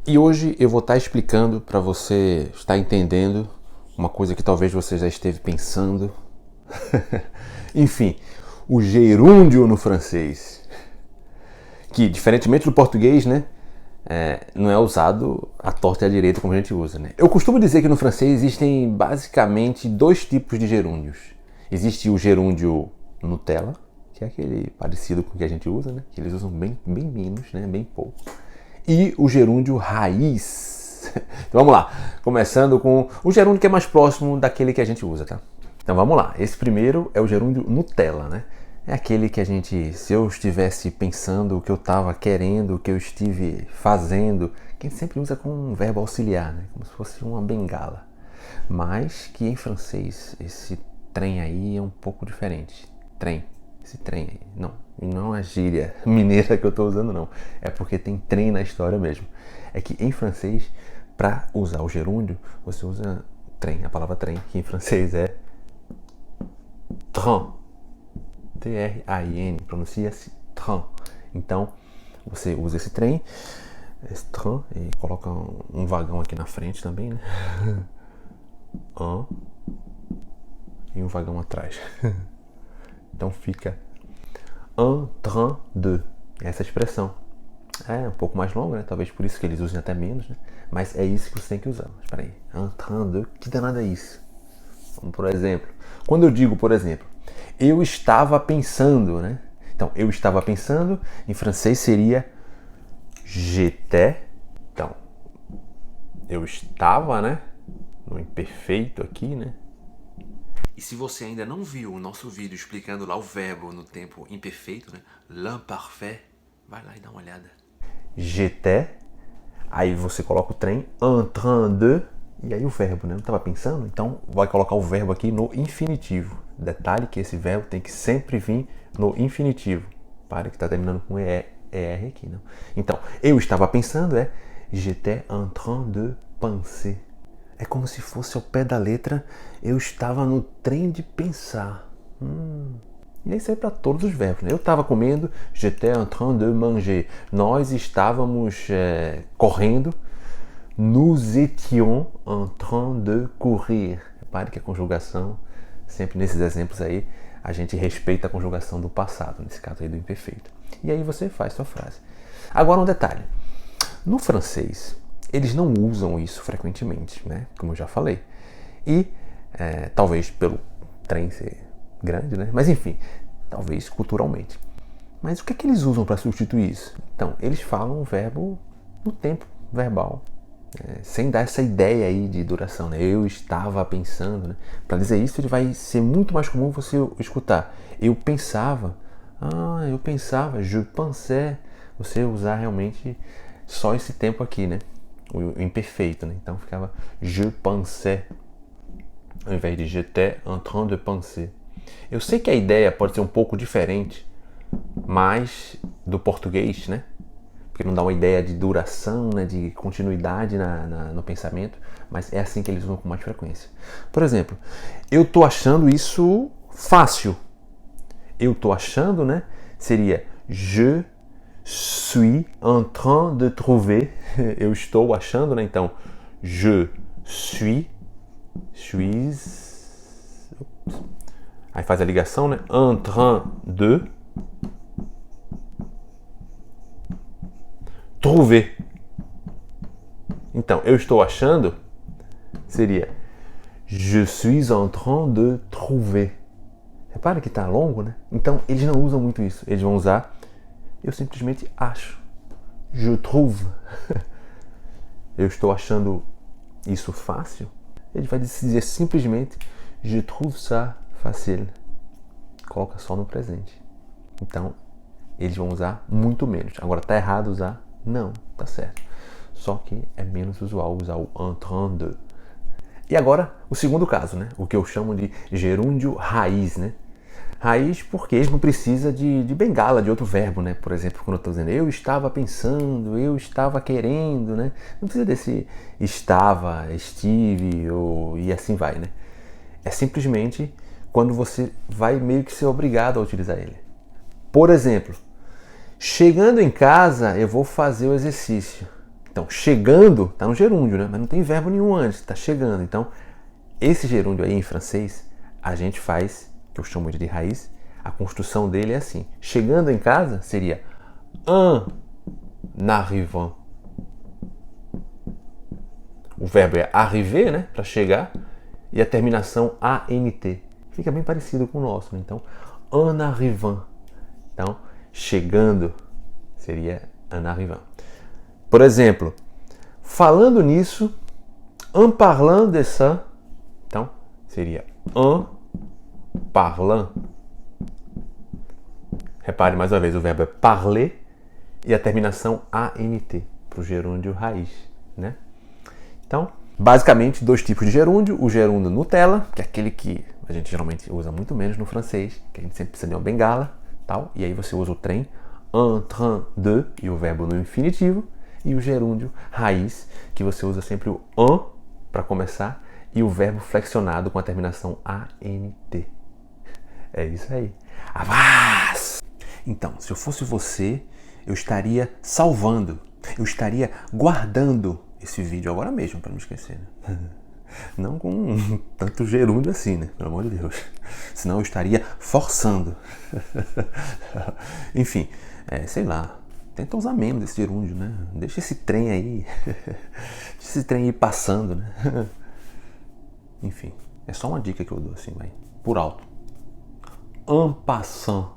E hoje eu vou estar explicando para você estar entendendo uma coisa que talvez você já esteve pensando. Enfim, o gerúndio no francês, que diferentemente do português, né, não é usado à torta e à direita como a gente usa, né? Eu costumo dizer que no francês existem basicamente dois tipos de gerúndios. Existe o gerúndio Nutella, que é aquele parecido com o que a gente usa, né? Que eles usam bem menos, né? Bem pouco. E o gerúndio raiz. Então vamos lá, começando com o gerúndio que é mais próximo daquele que a gente usa, tá? Então vamos lá, esse primeiro é o gerúndio Nutella, né? É aquele que a gente, se eu estivesse pensando o que eu estava querendo, o que eu estive fazendo, que a gente sempre usa com um verbo auxiliar, né? Como se fosse uma bengala. Mas que em francês, esse trem aí é um pouco diferente. Trem, esse trem aí. Não é a gíria mineira que eu estou usando, não. É porque tem trem na história mesmo. É que em francês, para usar o gerúndio, você usa trem, a palavra trem, que em francês é train. T-R-A-I-N, pronuncia-se train. Então, você usa esse trem, esse train, e coloca um vagão aqui na frente também, né? E um vagão atrás. Então fica un train de, essa expressão. É um pouco mais longa, né? Talvez por isso que eles usem até menos, né? Mas é isso que você tem que usar. Mas peraí, un train de, que danada é isso? Vamos por exemplo. Quando eu digo, por exemplo, eu estava pensando, né? Então, eu estava pensando, em francês seria j'étais. Então, eu estava, né? No imperfeito aqui, né? E se você ainda não viu o nosso vídeo explicando lá o verbo no tempo imperfeito, né? L'imparfait, vai lá e dá uma olhada. J'étais, aí você coloca o trem, en train de, e aí o verbo, né? Não estava pensando? Então vai colocar o verbo aqui no infinitivo. Detalhe que esse verbo tem que sempre vir no infinitivo. Para que está terminando com ER aqui, não? Então, eu estava pensando é j'étais en train de penser. É como se fosse ao pé da letra, eu estava no trem de pensar. E isso é para todos os verbos, né? Eu estava comendo, j'étais en train de manger. Nós estávamos correndo, nous étions en train de courir. Repare que a conjugação, sempre nesses exemplos aí, a gente respeita a conjugação do passado, nesse caso aí do imperfeito. E aí você faz sua frase. Agora um detalhe. No francês, eles não usam isso frequentemente, né? Como eu já falei. E talvez pelo trem ser grande, né? Mas enfim, talvez culturalmente. Mas o que é que eles usam para substituir isso? Então, eles falam o verbo no tempo verbal, sem dar essa ideia aí de duração, né? Eu estava pensando, né? Para dizer isso, ele vai ser muito mais comum você escutar. Eu pensava, eu pensava, je pensais. Você usar realmente só esse tempo aqui, né? O imperfeito, né? Então ficava je pensais, ao invés de j'étais en train de penser. Eu sei que a ideia pode ser um pouco diferente, mas do português, né? Porque não dá uma ideia de duração, né? De continuidade no pensamento, mas é assim que eles usam com mais frequência. Por exemplo, eu tô achando isso fácil. Eu tô achando, né? Seria je suis en train de trouver. Eu estou achando, né? Então, je suis. Aí faz a ligação, né? En train de trouver. Então, eu estou achando seria je suis en train de trouver. Repara que tá longo, né? Então, eles não usam muito isso. Eles vão usar eu simplesmente acho. Je trouve. Eu estou achando isso fácil. Ele vai dizer simplesmente je trouve ça facile. Coloca só no presente. Então, eles vão usar muito menos. Agora, tá errado usar? Não, tá certo. Só que é menos usual usar o en train de. E agora, o segundo caso, né? O que eu chamo de gerúndio raiz, né? Raiz porque ele não precisa de bengala, de outro verbo, né? Por exemplo, quando eu estou dizendo eu estava pensando, eu estava querendo, né? Não precisa desse estava, estive, e assim vai, né? É simplesmente quando você vai meio que ser obrigado a utilizar ele. Por exemplo, chegando em casa eu vou fazer o exercício. Então, chegando, está no gerúndio, né? Mas não tem verbo nenhum antes, está chegando. Então, esse gerúndio aí em francês, a gente faz, que eu chamo de raiz, a construção dele é assim. Chegando em casa seria en arrivant. O verbo é arriver, né? Para chegar. E a terminação ANT. Fica bem parecido com o nosso, né? Então, en arrivant. Então, chegando seria en arrivant. Por exemplo, falando nisso, en parlant de ça, então seria en parlant. Repare mais uma vez, o verbo é parler e a terminação ANT, para o gerúndio raiz, né? Então, basicamente, dois tipos de gerúndio. O gerúndio Nutella, que é aquele que a gente geralmente usa muito menos no francês, que a gente sempre precisa de uma bengala, tal, e aí você usa o trem, en train de, e o verbo no infinitivo, e o gerúndio raiz, que você usa sempre o en para começar, e o verbo flexionado com a terminação ANT. É isso aí. Avaz! Então, se eu fosse você, eu estaria salvando, eu estaria guardando esse vídeo agora mesmo, para não esquecer, né? Não com tanto gerúndio assim, né? Pelo amor de Deus. Senão eu estaria forçando. Enfim, sei lá. Tenta usar menos esse gerúndio, né? Deixa esse trem aí. Deixa esse trem aí passando, né? Enfim, é só uma dica que eu dou assim, vai. Por alto. En passant.